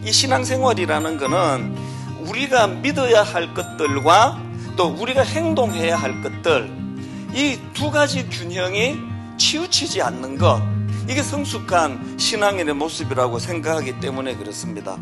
이 신앙생활이라는 거는 우리가 믿어야 할 것들과 또 우리가 행동해야 할 것들, 이 두 가지 균형이 치우치지 않는 것, 이게 성숙한 신앙인의 모습이라고 생각하기 때문에 그렇습니다.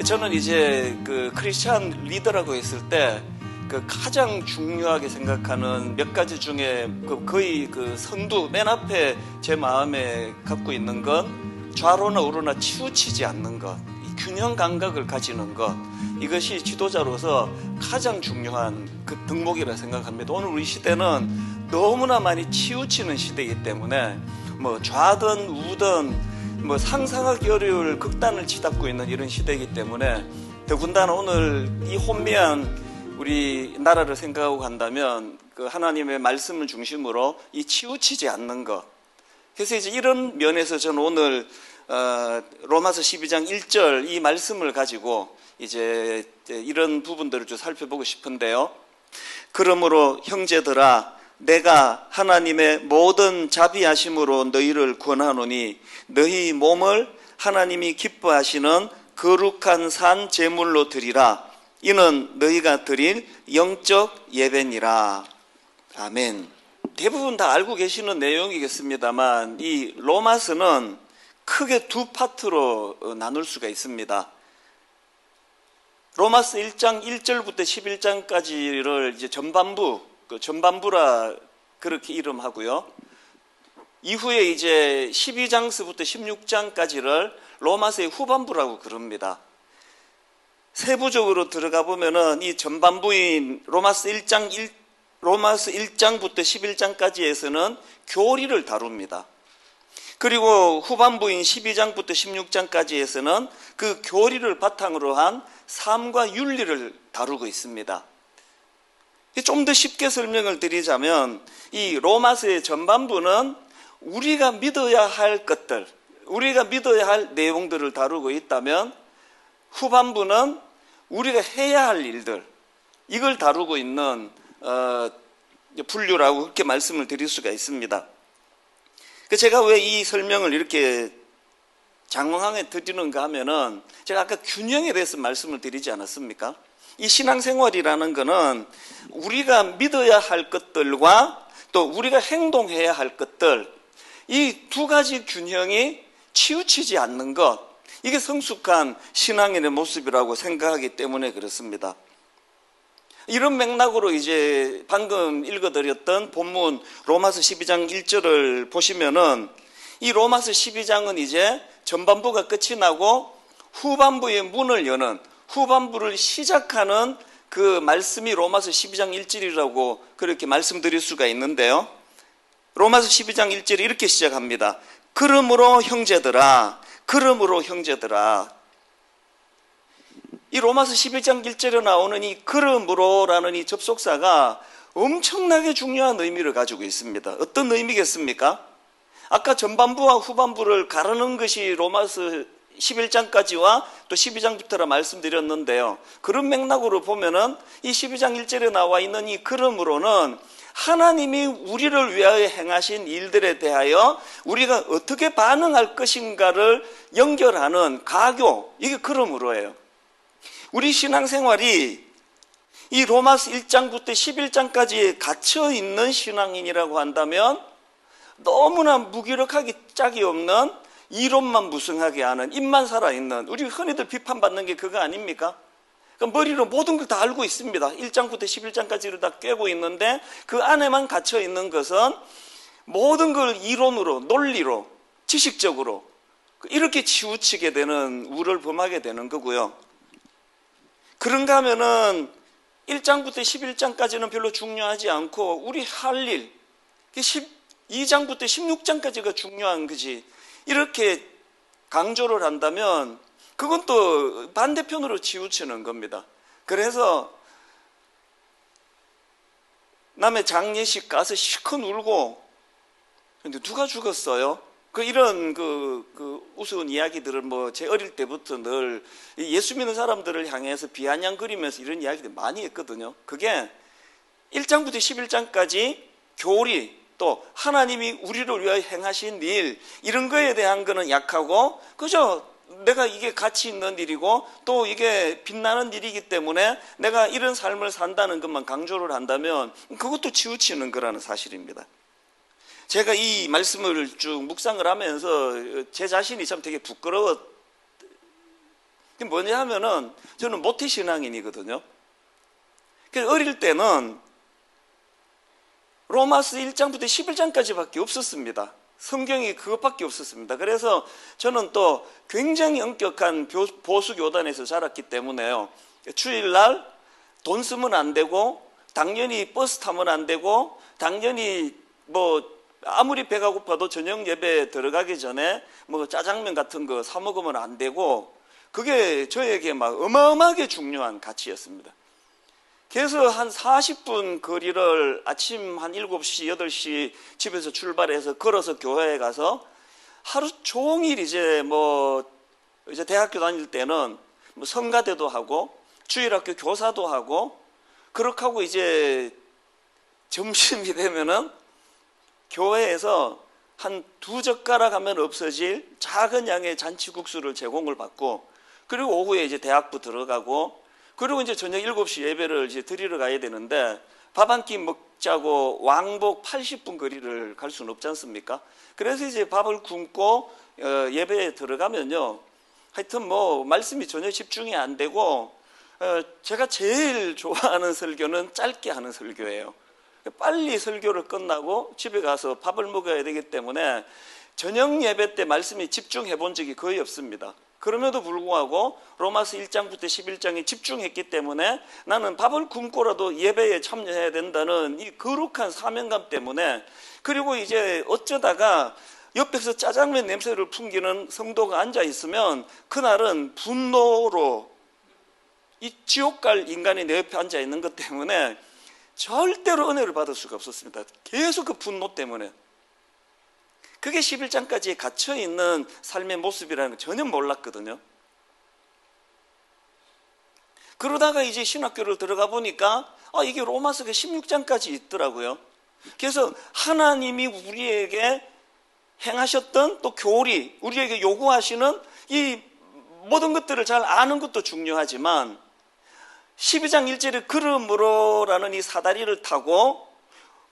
저는 이제 그 크리스찬 리더라고 했을 때 그 가장 중요하게 생각하는 몇 가지 중에 거의 그 선두 맨 앞에 제 마음에 갖고 있는 건 좌로나 우로나 치우치지 않는 것, 이 균형 감각을 가지는 것, 이것이 지도자로서 가장 중요한 그 덕목이라 생각합니다. 오늘 우리 시대는 너무나 많이 치우치는 시대이기 때문에 뭐 좌든 우든 뭐 상상하기 어려울 극단을 치닫고 있는 이런 시대이기 때문에 더군다나 오늘 이 혼미한 우리 나라를 생각하고 간다면 그 하나님의 말씀을 중심으로 이 치우치지 않는 것. 그래서 이제 이런 면에서 저는 오늘 로마서 12장 1절 이 말씀을 가지고 이제 이런 부분들을 좀 살펴보고 싶은데요. 그러므로 형제들아, 내가 하나님의 모든 자비하심으로 너희를 권하노니 너희 몸을 하나님이 기뻐하시는 거룩한 산 제물로 드리라. 이는 너희가 드릴 영적 예배니라. 아멘. 대부분 다 알고 계시는 내용이겠습니다만 이 로마서는 크게 두 파트로 나눌 수가 있습니다. 로마서 1장 1절부터 11장까지를 이제 전반부라 그렇게 이름하고요. 이후에 이제 12장서부터 16장까지를 로마서의 후반부라고 그럽니다. 세부적으로 들어가 보면은 이 전반부인 로마서 1장부터 11장까지에서는 교리를 다룹니다. 그리고 후반부인 12장부터 16장까지에서는 그 교리를 바탕으로 한 삶과 윤리를 다루고 있습니다. 좀 더 쉽게 설명을 드리자면 이 로마서의 전반부는 우리가 믿어야 할 것들, 우리가 믿어야 할 내용들을 다루고 있다면 후반부는 우리가 해야 할 일들, 이걸 다루고 있는 분류라고 그렇게 말씀을 드릴 수가 있습니다. 제가 왜 이 설명을 이렇게 장황하게 드리는가 하면은 제가 아까 균형에 대해서 말씀을 드리지 않았습니까? 이 신앙생활이라는 거는 우리가 믿어야 할 것들과 또 우리가 행동해야 할 것들, 이 두 가지 균형이 치우치지 않는 것, 이게 성숙한 신앙인의 모습이라고 생각하기 때문에 그렇습니다. 이런 맥락으로 이제 방금 읽어드렸던 본문 로마서 12장 1절을 보시면은 이 로마서 12장은 이제 전반부가 끝이 나고 후반부의 문을 여는, 후반부를 시작하는 그 말씀이 로마서 12장 1절이라고 그렇게 말씀드릴 수가 있는데요. 로마서 12장 1절이 이렇게 시작합니다. 그러므로 형제들아, 이 로마서 11장 1절에 나오는 이 그러므로라는 이 접속사가 엄청나게 중요한 의미를 가지고 있습니다. 어떤 의미겠습니까? 아까 전반부와 후반부를 가르는 것이 로마서 11장까지와 또 12장부터라 말씀드렸는데요. 그런 맥락으로 보면은 이 12장 1절에 나와 있는 이 그러므로는 하나님이 우리를 위하여 행하신 일들에 대하여 우리가 어떻게 반응할 것인가를 연결하는 가교, 이게 그러므로예요. 우리 신앙생활이 이 로마서 1장부터 11장까지 갇혀있는 신앙인이라고 한다면 너무나 무기력하기 짝이 없는 이론만 무성하게 하는, 입만 살아있는, 우리 흔히들 비판받는 게 그거 아닙니까? 그러니까 머리로 모든 걸 다 알고 있습니다. 1장부터 11장까지를 다 꿰고 있는데 그 안에만 갇혀 있는 것은 모든 걸 이론으로, 논리로, 지식적으로 이렇게 치우치게 되는 우를 범하게 되는 거고요. 그런가 하면은 1장부터 11장까지는 별로 중요하지 않고 우리 할 일, 12장부터 16장까지가 중요한 거지, 이렇게 강조를 한다면 그건 또 반대편으로 치우치는 겁니다. 그래서 남의 장례식 가서 실컷 울고, 근데 누가 죽었어요? 이런 우스운 이야기들을 제 어릴 때부터 늘 예수 믿는 사람들을 향해서 비아냥거리면서 이런 이야기들 많이 했거든요. 그게 1장부터 11장까지 교리, 또 하나님이 우리를 위하여 행하신 일, 이런 거에 대한 거는 약하고 그저 내가 이게 가치 있는 일이고 또 이게 빛나는 일이기 때문에 내가 이런 삶을 산다는 것만 강조를 한다면 그것도 치우치는 거라는 사실입니다. 제가 이 말씀을 쭉 묵상을 하면서 제 자신이 참 되게 부끄러워. 뭐냐 하면은 저는 모태신앙인이거든요. 그래서 어릴 때는 로마서 1장부터 11장까지밖에 없었습니다. 성경이 그것밖에 없었습니다. 그래서 저는 또 굉장히 엄격한 보수 교단에서 자랐기 때문에요. 주일날 돈 쓰면 안 되고, 당연히 버스 타면 안 되고, 당연히 아무리 배가 고파도 저녁 예배 들어가기 전에 짜장면 같은 거 사 먹으면 안 되고, 그게 저에게 막 어마어마하게 중요한 가치였습니다. 그래서 한 40분 거리를 아침 한 7시, 8시 집에서 출발해서 걸어서 교회에 가서 하루 종일 이제 대학교 다닐 때는 성가대도 하고 주일학교 교사도 하고 그렇게 하고 이제 점심이 되면은 교회에서 한 2젓가락 하면 없어질 작은 양의 잔치국수를 제공을 받고 그리고 오후에 이제 대학부 들어가고 그리고 이제 저녁 7시 예배를 이제 드리러 가야 되는데 밥 한 끼 먹자고 왕복 80분 거리를 갈 수는 없지 않습니까? 그래서 이제 밥을 굶고 예배에 들어가면요. 하여튼 말씀이 전혀 집중이 안 되고 제가 제일 좋아하는 설교는 짧게 하는 설교예요. 빨리 설교를 끝나고 집에 가서 밥을 먹어야 되기 때문에 저녁 예배 때 말씀에 집중해 본 적이 거의 없습니다. 그럼에도 불구하고 로마서 1장부터 11장에 집중했기 때문에 나는 밥을 굶고라도 예배에 참여해야 된다는 이 거룩한 사명감 때문에 그리고 이제 어쩌다가 옆에서 짜장면 냄새를 풍기는 성도가 앉아 있으면 그날은 분노로 이 지옥 갈 인간이 내 옆에 앉아 있는 것 때문에 절대로 은혜를 받을 수가 없었습니다. 계속 그 분노 때문에. 그게 11장까지 갇혀있는 삶의 모습이라는 걸 전혀 몰랐거든요. 그러다가 이제 신학교를 들어가 보니까 이게 로마서가 16장까지 있더라고요. 그래서 하나님이 우리에게 행하셨던 또 교리, 우리에게 요구하시는 이 모든 것들을 잘 아는 것도 중요하지만 12장 1절에 그러므로라는 이 사다리를 타고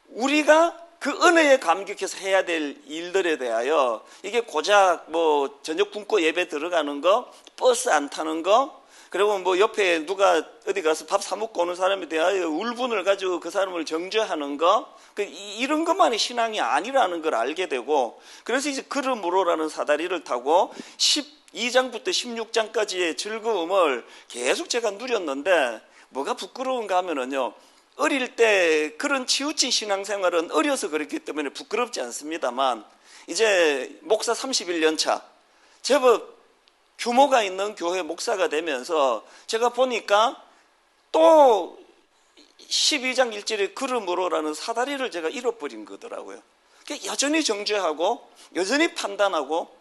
우리가 그 은혜에 감격해서 해야 될 일들에 대하여 이게 고작 저녁 굶고 예배 들어가는 거, 버스 안 타는 거, 그리고 옆에 누가 어디 가서 밥 사 먹고 오는 사람에 대하여 울분을 가지고 그 사람을 정죄하는 거, 이런 것만이 신앙이 아니라는 걸 알게 되고, 그래서 이제 그러므로라는 사다리를 타고 12장부터 16장까지의 즐거움을 계속 제가 누렸는데 뭐가 부끄러운가 하면은요. 어릴 때 그런 치우친 신앙생활은 어려서 그렇기 때문에 부끄럽지 않습니다만 이제 목사 31년 차 제법 규모가 있는 교회 목사가 되면서 제가 보니까 또 12장 1절에 그러므로라는 사다리를 제가 잃어버린 거더라고요. 여전히 정죄하고 여전히 판단하고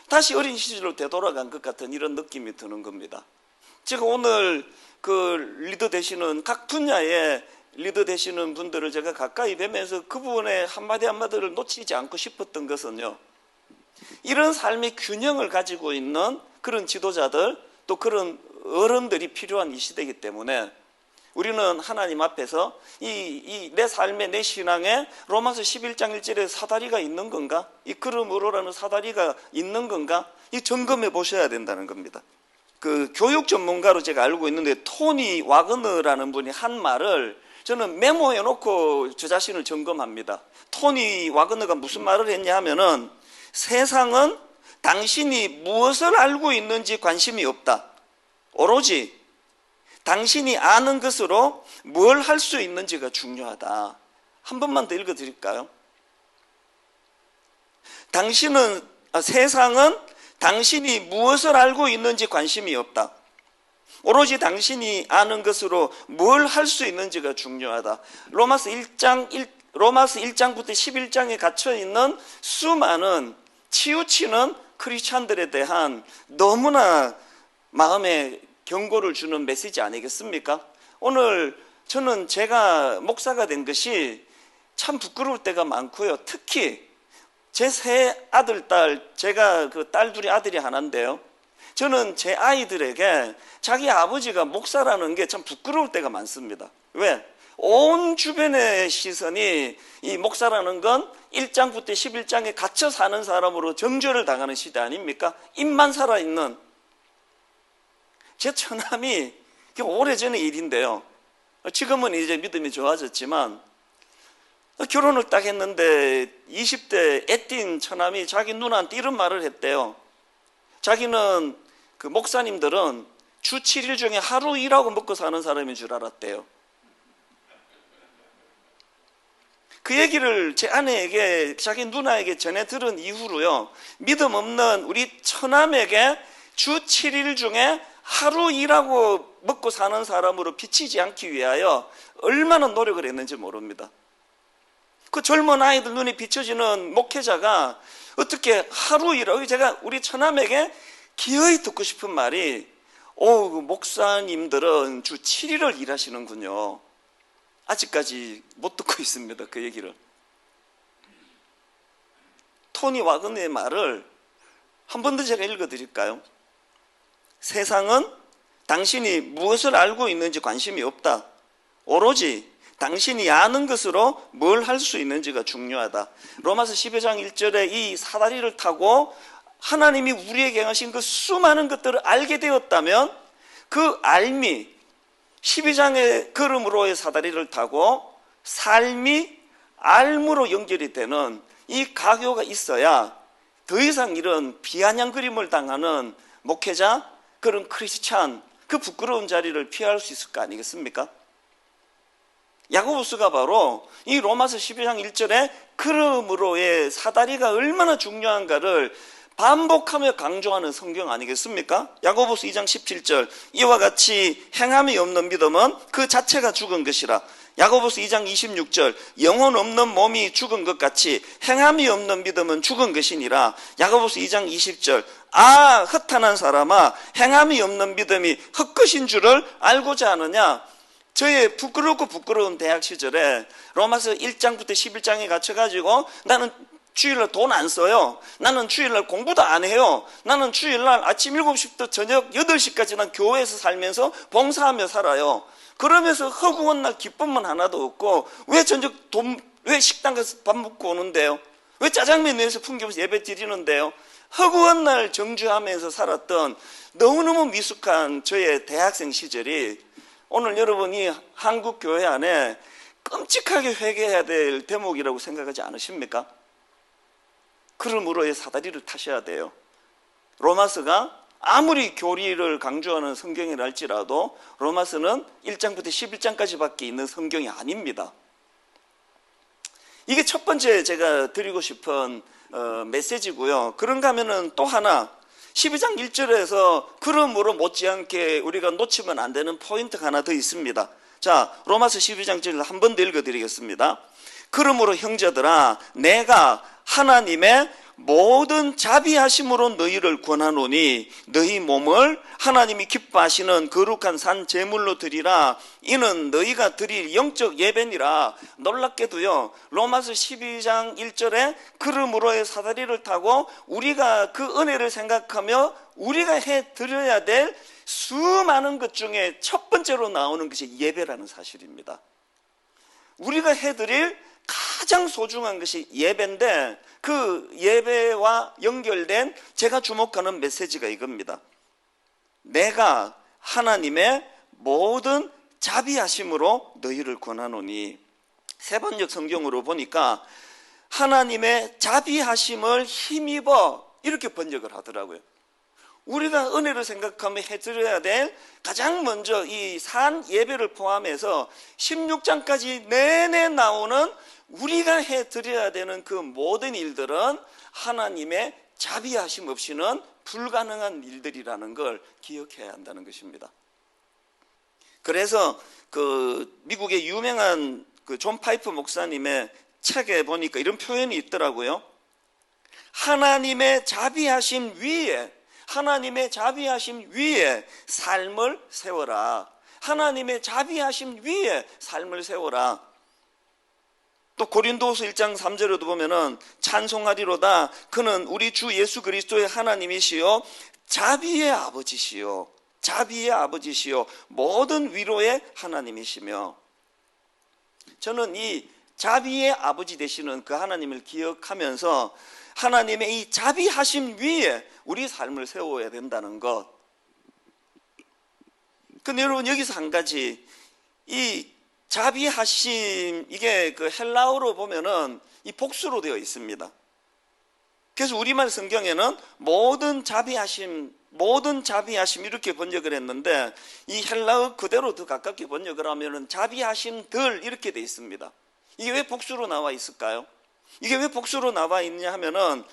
다시 어린 시절로 되돌아간 것 같은 이런 느낌이 드는 겁니다. 제가 오늘 그 리더 되시는 각 분야의 리더 되시는 분들을 제가 가까이 뵈면서 그분의 한마디 한마디를 놓치지 않고 싶었던 것은요. 이런 삶의 균형을 가지고 있는 그런 지도자들 또 그런 어른들이 필요한 이 시대이기 때문에 우리는 하나님 앞에서 내 삶에 내 신앙에 로마서 11장 1절에 사다리가 있는 건가? 이 그러므로라는 사다리가 있는 건가? 이 점검해 보셔야 된다는 겁니다. 그 교육 전문가로 제가 알고 있는데 토니 와그너라는 분이 한 말을 저는 메모해 놓고 저 자신을 점검합니다. 토니 와그너가 무슨 말을 했냐 하면은 세상은 당신이 무엇을 알고 있는지 관심이 없다. 오로지 당신이 아는 것으로 뭘 할 수 있는지가 중요하다. 한 번만 더 읽어 드릴까요? 세상은 당신이 무엇을 알고 있는지 관심이 없다. 오로지 당신이 아는 것으로 뭘 할 수 있는지가 중요하다. 로마서 1장부터 11장에 갇혀있는 수많은 치우치는 크리스찬들에 대한 너무나 마음에 경고를 주는 메시지 아니겠습니까? 오늘 저는 제가 목사가 된 것이 참 부끄러울 때가 많고요. 특히 제 세 아들, 딸, 제가 그 딸 둘이 아들이 하나인데요. 저는 제 아이들에게 자기 아버지가 목사라는 게 참 부끄러울 때가 많습니다. 왜? 온 주변의 시선이 이 목사라는 건 1장부터 11장에 갇혀 사는 사람으로 정죄를 당하는 시대 아닙니까? 입만 살아있는. 제 처남이 오래전의 일인데요. 지금은 이제 믿음이 좋아졌지만 결혼을 딱 했는데 20대 애띤 처남이 자기 누나한테 이런 말을 했대요. 자기는 그 목사님들은 주 7일 중에 하루 일하고 먹고 사는 사람인 줄 알았대요. 그 얘기를 제 아내에게, 자기 누나에게 전해 들은 이후로요, 믿음 없는 우리 처남에게 주 7일 중에 하루 일하고 먹고 사는 사람으로 비치지 않기 위하여 얼마나 노력을 했는지 모릅니다. 그 젊은 아이들 눈에 비춰지는 목회자가 어떻게 하루 일하고, 제가 우리 처남에게 기어이 듣고 싶은 말이, 그 목사님들은 주 7일을 일하시는군요. 아직까지 못 듣고 있습니다, 그 얘기를. 토니 와그너의 말을 한 번 더 제가 읽어드릴까요? 세상은 당신이 무엇을 알고 있는지 관심이 없다. 오로지 당신이 아는 것으로 뭘 할 수 있는지가 중요하다. 로마서 12장 1절에 이 사다리를 타고 하나님이 우리에게 행하신 그 수많은 것들을 알게 되었다면 그 알미, 12장의 걸음으로의 사다리를 타고 삶이 알무로 연결이 되는 이 가교가 있어야 더 이상 이런 비아냥거림을 당하는 목회자, 그런 크리스찬, 그 부끄러운 자리를 피할 수 있을 거 아니겠습니까? 야고보스가 바로 이 로마서 12장 1절에 걸음으로의 사다리가 얼마나 중요한가를 반복하며 강조하는 성경 아니겠습니까? 야고보서 2장 17절, 이와 같이 행함이 없는 믿음은 그 자체가 죽은 것이라. 야고보서 2장 26절, 영혼 없는 몸이 죽은 것 같이 행함이 없는 믿음은 죽은 것이니라. 야고보서 2장 20절, 헛한한 사람아, 행함이 없는 믿음이 헛것인 줄을 알고자 하느냐. 저의 부끄럽고 부끄러운 대학 시절에 로마서 1장부터 11장에 갇혀가지고 나는 주일날 돈 안 써요. 나는 주일날 공부도 안 해요. 나는 주일날 아침 7시부터 저녁 8시까지 난 교회에서 살면서 봉사하며 살아요. 그러면서 허구한 날 기쁨은 하나도 없고 왜 식당 가서 밥 먹고 오는데요? 왜 짜장면 내서 풍기면서 예배 드리는데요? 허구한 날 정주하면서 살았던 너무너무 미숙한 저의 대학생 시절이 오늘 여러분이 한국 교회 안에 끔찍하게 회개해야 될 대목이라고 생각하지 않으십니까? 그러므로의 사다리를 타셔야 돼요. 로마서가 아무리 교리를 강조하는 성경이라 할지라도 로마서는 1장부터 11장까지밖에 있는 성경이 아닙니다. 이게 첫 번째 제가 드리고 싶은 메시지고요. 그런가 하면은 또 하나, 12장 1절에서 그러므로 못지않게 우리가 놓치면 안 되는 포인트가 하나 더 있습니다. 자, 로마서 12장 1절 한 번 더 읽어드리겠습니다. 그러므로 형제들아, 내가 하나님의 모든 자비하심으로 너희를 권하노니 너희 몸을 하나님이 기뻐하시는 거룩한 산 제물로 드리라. 이는 너희가 드릴 영적 예배니라. 놀랍게도요, 로마서 12장 1절에 그러므로의 사다리를 타고 우리가 그 은혜를 생각하며 우리가 해드려야 될 수많은 것 중에 첫 번째로 나오는 것이 예배라는 사실입니다. 우리가 해드릴 가장 소중한 것이 예배인데, 그 예배와 연결된 제가 주목하는 메시지가 이겁니다. 내가 하나님의 모든 자비하심으로 너희를 권하노니. 세번역 성경으로 보니까 하나님의 자비하심을 힘입어 이렇게 번역을 하더라고요. 우리가 은혜를 생각하며 해드려야 될 가장 먼저 이 산 예배를 포함해서 16장까지 내내 나오는 우리가 해드려야 되는 그 모든 일들은 하나님의 자비하심 없이는 불가능한 일들이라는 걸 기억해야 한다는 것입니다. 그래서 그 미국의 유명한 그 존 파이프 목사님의 책에 보니까 이런 표현이 있더라고요. 하나님의 자비하심 위에 삶을 세워라. 하나님의 자비하심 위에 삶을 세워라. 또 고린도후서 1장 3절에도 보면은 찬송하리로다 그는 우리 주 예수 그리스도의 하나님이시요 자비의 아버지시요 자비의 아버지시요 모든 위로의 하나님이시며, 저는 이 자비의 아버지 되시는 그 하나님을 기억하면서 하나님의 이 자비하심 위에 우리 삶을 세워야 된다는 것. 근데 여러분 여기서 한 가지, 이 자비하심, 이게 그 헬라어로 보면은 이 복수로 되어 있습니다. 그래서 우리말 성경에는 모든 자비하심 이렇게 번역을 했는데, 이 헬라어 그대로 더 가깝게 번역을 하면은 자비하심들 이렇게 되어 있습니다. 이게 왜 복수로 나와 있을까요? 이게 왜 복수로 나와 있냐 하면은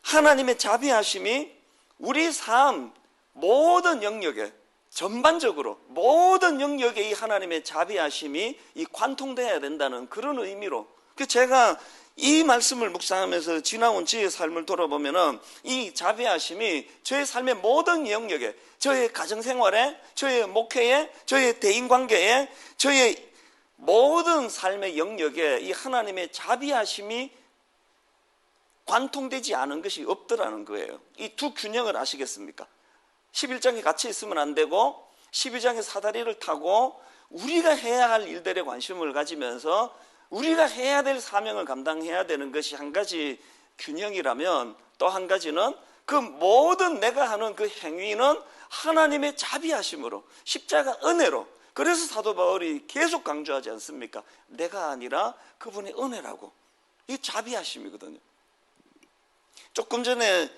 하나님의 자비하심이 우리 삶 모든 영역에, 전반적으로 모든 영역에 이 하나님의 자비하심이 이 관통되어야 된다는 그런 의미로, 제가 이 말씀을 묵상하면서 지나온 저의 삶을 돌아보면은 이 자비하심이 저의 삶의 모든 영역에, 저의 가정생활에, 저의 목회에, 저의 대인관계에, 저의 모든 삶의 영역에 이 하나님의 자비하심이 관통되지 않은 것이 없더라는 거예요. 이 두 균형을 아시겠습니까? 11장에 같이 있으면 안 되고 12장의 사다리를 타고 우리가 해야 할 일들에 관심을 가지면서 우리가 해야 될 사명을 감당해야 되는 것이 한 가지 균형이라면, 또 한 가지는 그 모든 내가 하는 그 행위는 하나님의 자비하심으로, 십자가 은혜로. 그래서 사도 바울이 계속 강조하지 않습니까? 내가 아니라 그분의 은혜라고. 이게 자비하심이거든요. 조금 전에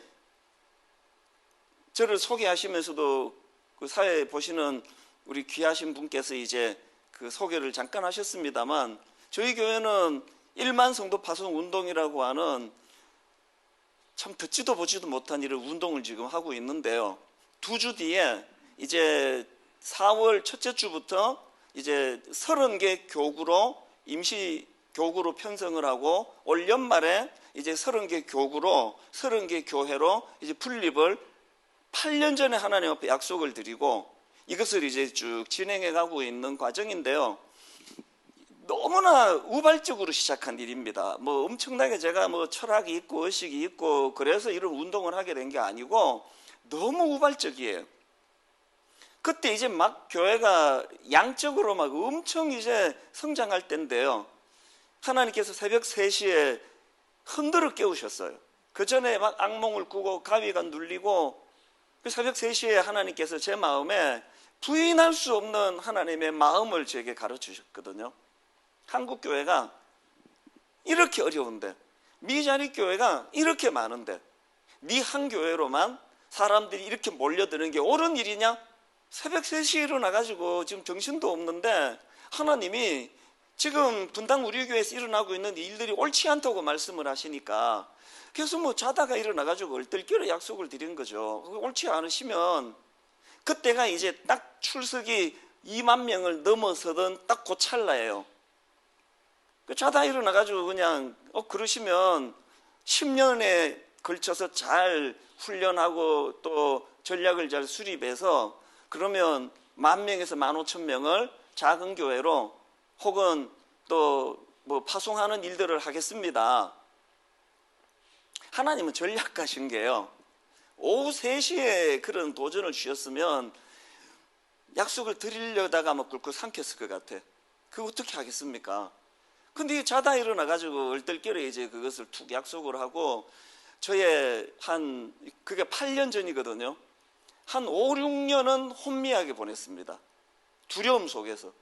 저를 소개하시면서도 그 사회 보시는 우리 귀하신 분께서 이제 그 소개를 잠깐 하셨습니다만, 저희 교회는 1만 성도 파송 운동이라고 하는 참 듣지도 보지도 못한 이런 운동을 지금 하고 있는데요. 2주 뒤에 이제 4월 첫째 주부터 이제 30개 교구로 임시 교구로 편성을 하고 올 연말에 이제 30개 교구로 30개 교회로 이제 분립을 8년 전에 하나님 앞에 약속을 드리고 이것을 이제 쭉 진행해 가고 있는 과정인데요. 너무나 우발적으로 시작한 일입니다. 뭐 엄청나게 제가 뭐 철학이 있고 의식이 있고 그래서 이런 운동을 하게 된 게 아니고 너무 우발적이에요. 그때 이제 막 교회가 양적으로 막 엄청 이제 성장할 때인데요. 하나님께서 새벽 3시에 흔들어 깨우셨어요. 그 전에 막 악몽을 꾸고 가위가 눌리고, 그 새벽 3시에 하나님께서 제 마음에 부인할 수 없는 하나님의 마음을 제게 가르치셨거든요. 한국 교회가 이렇게 어려운데, 미자리 교회가 이렇게 많은데 네 한 교회로만 사람들이 이렇게 몰려드는 게 옳은 일이냐? 새벽 3시에 일어나가지고 지금 정신도 없는데 하나님이 지금 분당 우리 교회에서 일어나고 있는 일들이 옳지 않다고 말씀을 하시니까, 그래서 뭐 자다가 일어나가지고 얼떨결에 약속을 드린 거죠. 옳지 않으시면, 그때가 이제 딱 출석이 2만 명을 넘어서던 딱 그 찰나예요. 자다 일어나가지고 그냥 그러시면 10년에 걸쳐서 잘 훈련하고 또 전략을 잘 수립해서 그러면 10,000명에서 15,000명을 작은 교회로 혹은 또 뭐 파송하는 일들을 하겠습니다. 하나님은 전략가신 게요. 오후 3시에 그런 도전을 주셨으면 약속을 드리려다가 막 꿀꿀 삼켰을 것 같아. 그거 어떻게 하겠습니까? 근데 자다 일어나가지고 얼떨결에 이제 그것을 툭 약속을 하고, 저의 그게 8년 전이거든요. 한 5, 6년은 혼미하게 보냈습니다. 두려움 속에서.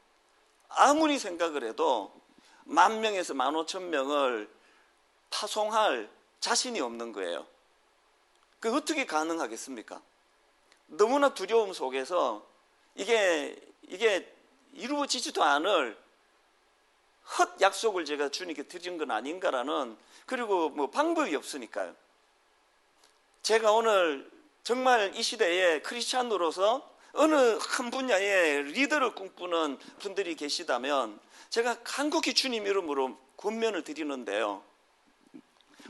아무리 생각을 해도 10,000명에서 15,000명을 파송할 자신이 없는 거예요. 그게 어떻게 가능하겠습니까? 너무나 두려움 속에서 이게 이루어지지도 않을 헛 약속을 제가 주님께 드린 건 아닌가라는, 그리고 뭐 방법이 없으니까요. 제가 오늘 정말 이 시대에 크리스찬으로서 어느 한 분야의 리더를 꿈꾸는 분들이 계시다면 제가 간곡히 주님 이름으로 권면을 드리는데요.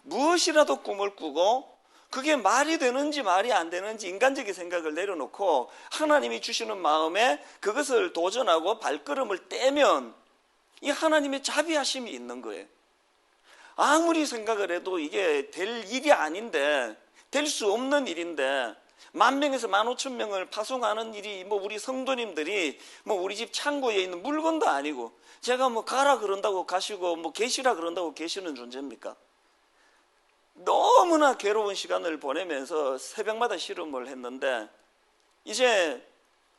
무엇이라도 꿈을 꾸고 그게 말이 되는지 말이 안 되는지 인간적인 생각을 내려놓고 하나님이 주시는 마음에 그것을 도전하고 발걸음을 떼면 이 하나님의 자비하심이 있는 거예요. 아무리 생각을 해도 이게 될 일이 아닌데, 될 수 없는 일인데, 10,000명에서 15,000명을 파송하는 일이 뭐 우리 성도님들이 뭐 우리 집 창고에 있는 물건도 아니고, 제가 뭐 가라 그런다고 가시고 뭐 계시라 그런다고 계시는 존재입니까? 너무나 괴로운 시간을 보내면서 새벽마다 실험을 했는데, 이제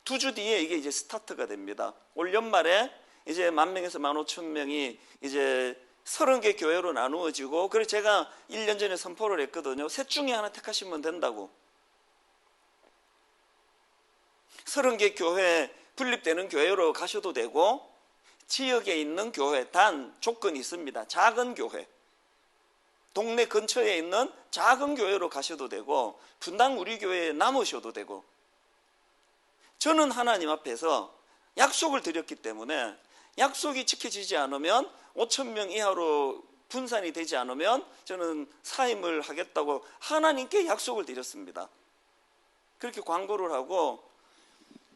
2주 뒤에 이게 이제 스타트가 됩니다. 올 연말에 이제 10,000명에서 15,000명이 이제 30개 교회로 나누어지고, 그래서 제가 1년 전에 선포를 했거든요. 셋 중에 하나 택하시면 된다고. 30개 교회 분립되는 교회로 가셔도 되고, 지역에 있는 교회, 단 조건이 있습니다. 작은 교회, 동네 근처에 있는 작은 교회로 가셔도 되고, 분당 우리 교회에 남으셔도 되고, 저는 하나님 앞에서 약속을 드렸기 때문에 약속이 지켜지지 않으면 5,000명 이하로 분산이 되지 않으면 저는 사임을 하겠다고 하나님께 약속을 드렸습니다. 그렇게 광고를 하고,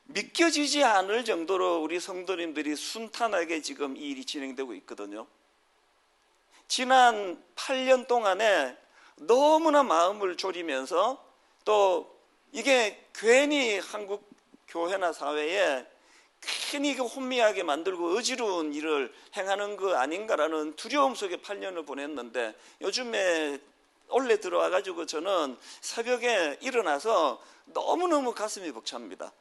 믿겨지지 않을 정도로 우리 성도님들이 순탄하게 지금 이 일이 진행되고 있거든요. 지난 8년 동안에 너무나 마음을 졸이면서, 또 이게 괜히 한국 교회나 사회에 괜히 혼미하게 만들고 어지러운 일을 행하는 거 아닌가라는 두려움 속에 8년을 보냈는데, 요즘에 원래 들어와가지고 저는 새벽에 일어나서 너무너무 가슴이 벅찹니다.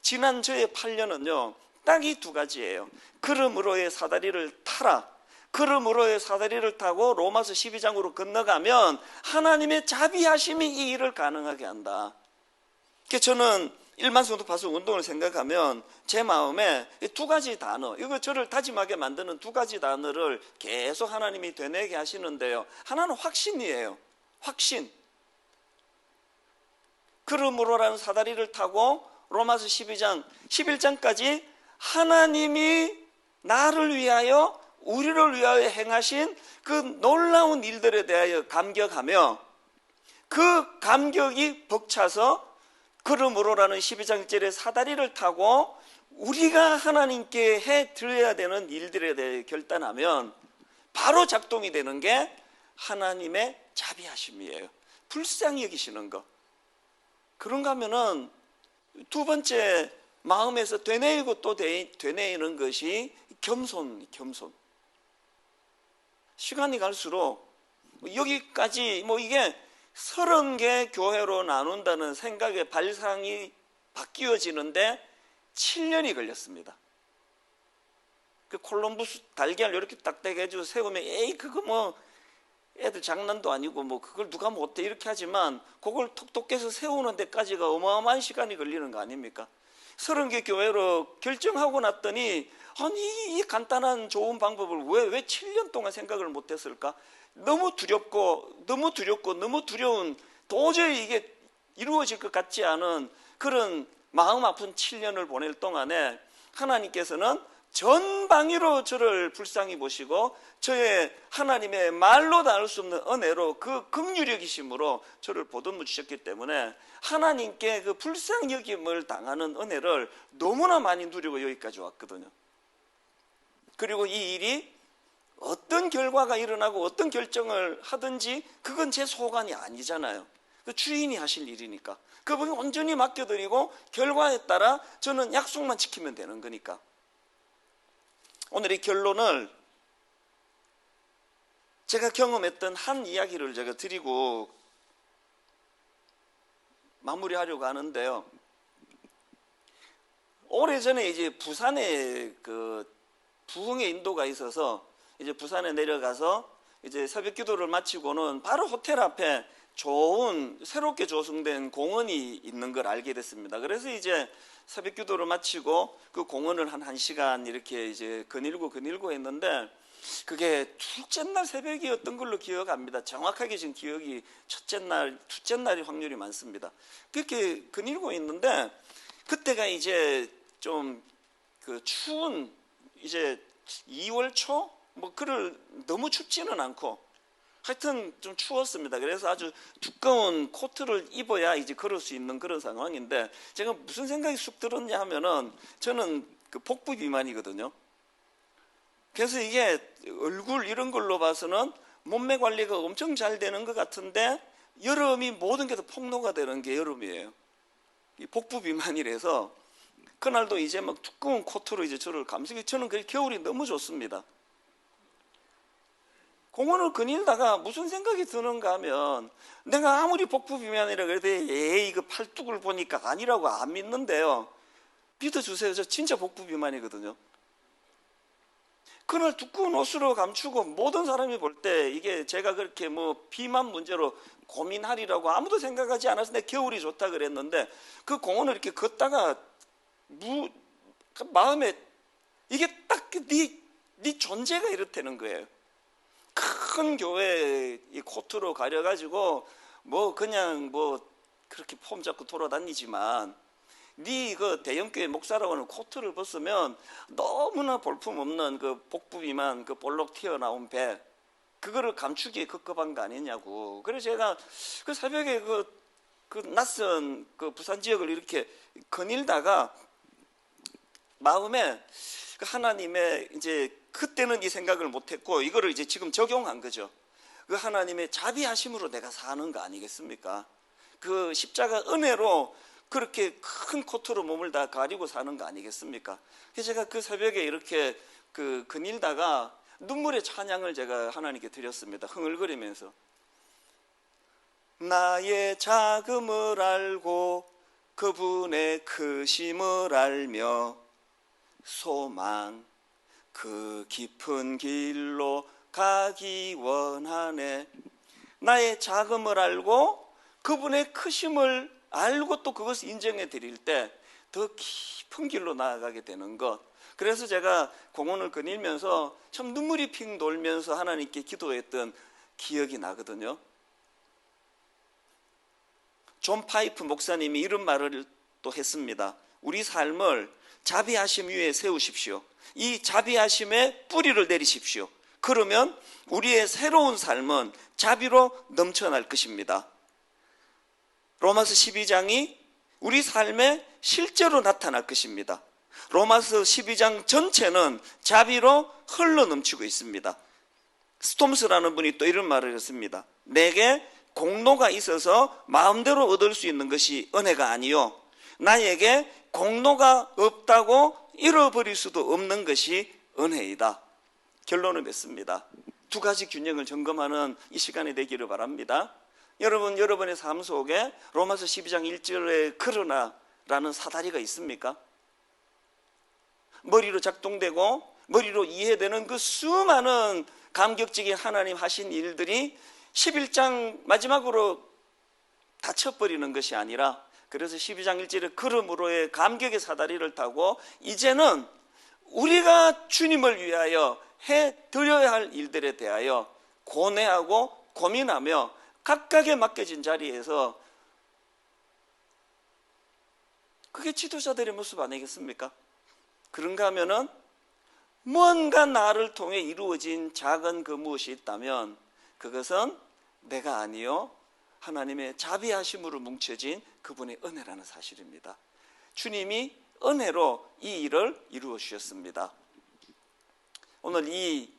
지난 저의 8년은요, 딱 이 2가지예요. 그러므로의 사다리를 타라. 그러므로의 사다리를 타고 로마서 12장으로 건너가면 하나님의 자비하심이 이 일을 가능하게 한다. 그래서 저는 일만 성도 파송 운동을 생각하면 제 마음에 2가지 단어, 이거 저를 다짐하게 만드는 2가지 단어를 계속 하나님이 되뇌게 하시는데요. 하나는 확신이에요. 확신. 그러므로라는 사다리를 타고 로마서 12장, 11장까지 하나님이 나를 위하여, 우리를 위하여 행하신 그 놀라운 일들에 대하여 감격하며, 그 감격이 벅차서 그러므로라는 12장 1절의 사다리를 타고 우리가 하나님께 해 드려야 되는 일들에 대해 결단하면 바로 작동이 되는 게 하나님의 자비하심이에요. 불쌍히 여기시는 거. 그런가 하면은 2번째 마음에서 되뇌이고 또 되뇌이는 것이 겸손. 시간이 갈수록 여기까지 뭐 이게 30개 교회로 나눈다는 생각의 발상이 바뀌어지는데 7년이 걸렸습니다. 그 콜럼부스 달걀 이렇게 딱딱해가지고 세우면 에이 그거 뭐 애들 장난도 아니고 뭐 그걸 누가 못해 이렇게 하지만, 그걸 톡톡 깨서 세우는 데까지가 어마어마한 시간이 걸리는 거 아닙니까? 30개 교회로 결정하고 났더니, 아니 이 간단한 좋은 방법을 왜 7년 동안 생각을 못했을까? 너무 두렵고 너무 두려운, 도저히 이게 이루어질 것 같지 않은 그런 마음 아픈 7년을 보낼 동안에 하나님께서는 전방위로 저를 불쌍히 보시고, 저의 하나님의 말로 닿을 수 없는 은혜로, 그 긍휼력이심으로 저를 보듬어 주셨기 때문에 하나님께 그 불쌍히 여김을 당하는 은혜를 너무나 많이 누리고 여기까지 왔거든요. 그리고 이 일이 어떤 결과가 일어나고 어떤 결정을 하든지 그건 제 소관이 아니잖아요. 그 주인이 하실 일이니까 그분이 온전히 맡겨드리고 결과에 따라 저는 약속만 지키면 되는 거니까. 오늘 이 결론을 제가 경험했던 한 이야기를 제가 드리고 마무리하려고 하는데요. 오래전에 이제 부산에 그 부흥의 인도가 있어서 이제 부산에 내려가서 이제 새벽 기도를 마치고는 바로 호텔 앞에 좋은 새롭게 조성된 공원이 있는 걸 알게 됐습니다. 그래서 이제 새벽 기도를 마치고 그 공원을 한 1시간 이렇게 이제 거닐고 했는데, 그게 둘째 날 새벽이었던 걸로 기억합니다. 정확하게 지금 기억이 첫째 날, 둘째 날이 확률이 많습니다. 그렇게 거닐고 있는데, 그때가 이제 좀 그 추운 이제 2월 초? 뭐 그럴 너무 춥지는 않고 하여튼 좀 추웠습니다. 그래서 아주 두꺼운 코트를 입어야 이제 걸을 수 있는 그런 상황인데, 제가 무슨 생각이 쑥 들었냐 하면은, 저는 그 복부 비만이거든요. 그래서 이게 얼굴 이런 걸로 봐서는 몸매 관리가 엄청 잘 되는 것 같은데 여름이 모든 게 다 폭로가 되는 게 여름이에요. 이 복부 비만이라서 그날도 이제 막 두꺼운 코트로 이제 저를 감싸기, 저는 그 겨울이 너무 좋습니다. 공원을 거닐다가 무슨 생각이 드는가 하면, 내가 아무리 복부 비만이라 그래도 에이 그 팔뚝을 보니까 아니라고 안 믿는데요. 믿어주세요. 저 진짜 복부 비만이거든요. 그날 두꺼운 옷으로 감추고 모든 사람이 볼 때 이게 제가 그렇게 뭐 비만 문제로 고민하리라고 아무도 생각하지 않아서 내 겨울이 좋다 그랬는데, 그 공원을 이렇게 걷다가 그 마음에 이게 딱 네 존재가 이렇다는 거예요. 큰 교회 이 코트로 가려가지고 뭐 그냥 뭐 그렇게 폼 잡고 돌아다니지만, 네 그 대형교회 목사라고 하는 코트를 벗으면 너무나 볼품없는 그 복부 비만, 그 볼록 튀어나온 배, 그거를 감추기에 급급한 거 아니냐고. 그래서 제가 그 새벽에 그 낯선 그 부산 지역을 이렇게 거닐다가 마음에 그 하나님의, 이제 그때는 이 생각을 못했고 이거를 이제 지금 적용한 거죠. 그 하나님의 자비하심으로 내가 사는 거 아니겠습니까? 그 십자가 은혜로 그렇게 큰 코트로 몸을 다 가리고 사는 거 아니겠습니까? 그래서 제가 그 새벽에 이렇게 그 거닐다가 눈물의 찬양을 제가 하나님께 드렸습니다. 흥얼거리면서 나의 작음을 알고 그분의 크심을 알며 소망 그 깊은 길로 가기 원하네. 나의 작음을 알고 그분의 크심을 알고 또 그것을 인정해 드릴 때 더 깊은 길로 나아가게 되는 것. 그래서 제가 공원을 거닐면서 참 눈물이 핑 돌면서 하나님께 기도했던 기억이 나거든요. 존 파이프 목사님이 이런 말을 또 했습니다. 우리 삶을 자비하심 위에 세우십시오. 이 자비하심에 뿌리를 내리십시오. 그러면 우리의 새로운 삶은 자비로 넘쳐날 것입니다. 로마서 12장이 우리 삶에 실제로 나타날 것입니다. 로마서 12장 전체는 자비로 흘러 넘치고 있습니다. 스톰스라는 분이 또 이런 말을 했습니다. 내게 공로가 있어서 마음대로 얻을 수 있는 것이 은혜가 아니요, 나에게 공로가 없다고 잃어버릴 수도 없는 것이 은혜이다. 결론을 맺습니다. 두 가지 균형을 점검하는 이 시간이 되기를 바랍니다. 여러분, 여러분의 삶 속에 로마서 12장 1절에 그러나 라는 사다리가 있습니까? 머리로 작동되고 머리로 이해되는 그 수많은 감격적인 하나님 하신 일들이 11장 마지막으로 닫혀버리는 것이 아니라, 그래서 12장 1절에 그러므로의 감격의 사다리를 타고 이제는 우리가 주님을 위하여 해드려야 할 일들에 대하여 고뇌하고 고민하며 각각에 맡겨진 자리에서, 그게 지도자들의 모습 아니겠습니까? 그런가 하면은 뭔가 나를 통해 이루어진 작은 그 무엇이 있다면 그것은 내가 아니요 하나님의 자비하심으로 뭉쳐진 그분의 은혜라는 사실입니다. 주님이 은혜로 이 일을 이루어 주셨습니다. 오늘 이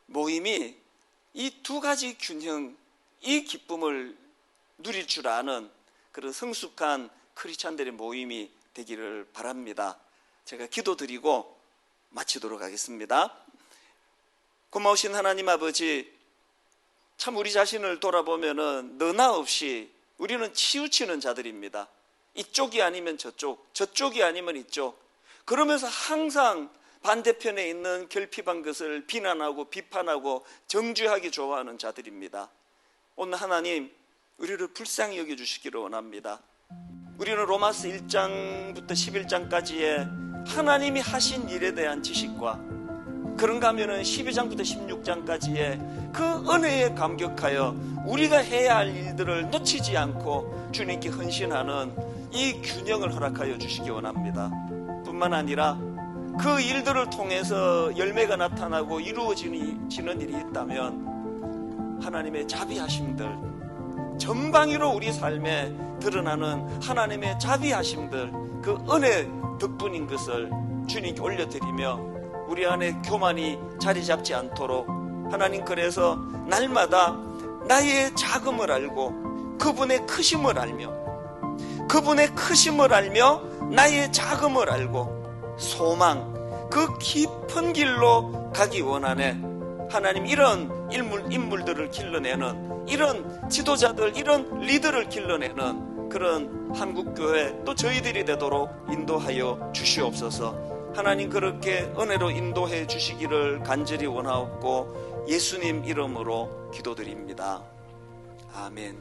모임이 이 두 가지 균형, 이 기쁨을 누릴 줄 아는 그런 성숙한 크리스찬들의 모임이 되기를 바랍니다. 제가 기도드리고 마치도록 하겠습니다. 고마우신 하나님 아버지, 참 우리 자신을 돌아보면은 너나 없이 우리는 치우치는 자들입니다. 이쪽이 아니면 저쪽, 저쪽이 아니면 이쪽. 그러면서 항상 반대편에 있는 결핍한 것을 비난하고 비판하고 정죄하기 좋아하는 자들입니다. 오늘 하나님, 우리를 불쌍히 여겨주시기를 원합니다. 우리는 로마서 1장부터 11장까지의 하나님이 하신 일에 대한 지식과, 그런가 하면 12장부터 16장까지의 그 은혜에 감격하여 우리가 해야 할 일들을 놓치지 않고 주님께 헌신하는 이 균형을 허락하여 주시기 원합니다. 뿐만 아니라 그 일들을 통해서 열매가 나타나고 이루어지는 일이 있다면 하나님의 자비하심들, 전방위로 우리 삶에 드러나는 하나님의 자비하심들, 그 은혜 덕분인 것을 주님께 올려드리며 우리 안에 교만이 자리 잡지 않도록 하나님, 그래서 날마다 나의 작음을 알고 그분의 크심을 알며, 그분의 크심을 알며 나의 작음을 알고 소망, 그 깊은 길로 가기 원하네. 하나님, 이런 인물들을 길러내는, 이런 지도자들, 이런 리더를 길러내는 그런 한국교회, 또 저희들이 되도록 인도하여 주시옵소서. 하나님, 그렇게 은혜로 인도해 주시기를 간절히 원하옵고 예수님 이름으로 기도드립니다. 아멘.